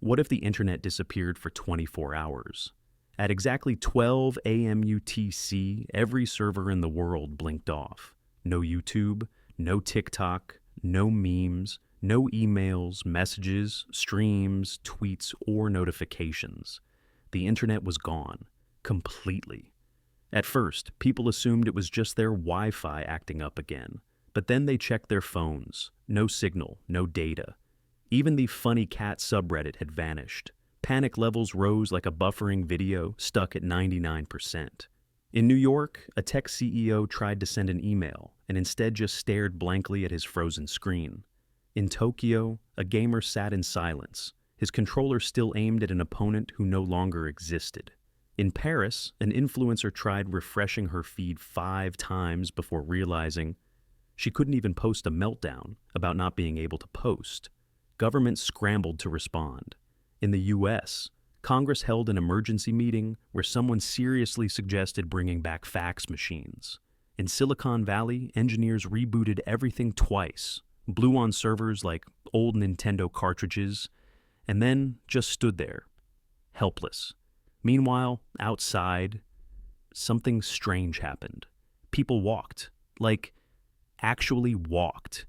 What if the internet disappeared for 24 hours? At exactly 12 a.m. UTC, every server in the world blinked off. No YouTube, no TikTok, no memes, no emails, messages, streams, tweets, or notifications. The internet was gone. Completely. At first, people assumed it was just their Wi-Fi acting up again. But then they checked their phones. No signal, no data. Even the funny cat subreddit had vanished. Panic levels rose like a buffering video stuck at 99%. In New York, a tech CEO tried to send an email and instead just stared blankly at his frozen screen. In Tokyo, a gamer sat in silence, his controller still aimed at an opponent who no longer existed. In Paris, an influencer tried refreshing her feed 5 times before realizing she couldn't even post a meltdown about not being able to post. Governments scrambled to respond. In the US, Congress held an emergency meeting where someone seriously suggested bringing back fax machines. In Silicon Valley, engineers rebooted everything twice, blew on servers like old Nintendo cartridges, and then just stood there, helpless. Meanwhile, outside, something strange happened. People walked, actually walked.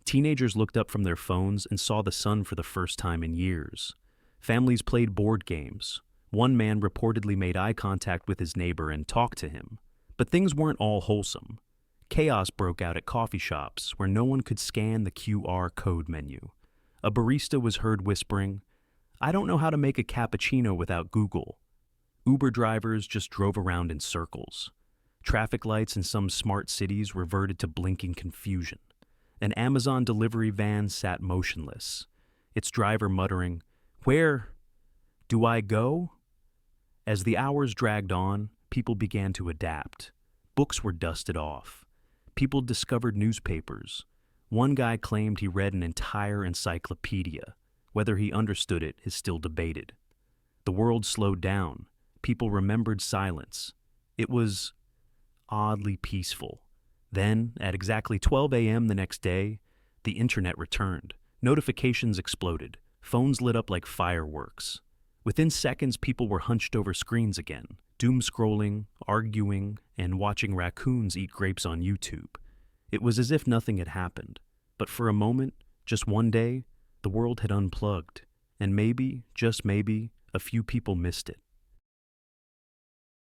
Teenagers looked up from their phones and saw the sun for the first time in years. Families played board games. One man reportedly made eye contact with his neighbor and talked to him. But things weren't all wholesome. Chaos broke out at coffee shops where no one could scan the QR code menu. A barista was heard whispering, "I don't know how to make a cappuccino without Google." Uber drivers just drove around in circles. Traffic lights in some smart cities reverted to blinking confusion. An Amazon delivery van sat motionless, its driver muttering, "Where do I go?" As the hours dragged on, people began to adapt. Books were dusted off. People discovered newspapers. One guy claimed he read an entire encyclopedia. Whether he understood it is still debated. The world slowed down. People remembered silence. It was oddly peaceful. Then, at exactly 12 a.m. the next day, the internet returned. Notifications exploded. Phones lit up like fireworks. Within seconds, people were hunched over screens again, doom-scrolling, arguing, and watching raccoons eat grapes on YouTube. It was as if nothing had happened. But for a moment, just one day, the world had unplugged. And maybe, just maybe, a few people missed it.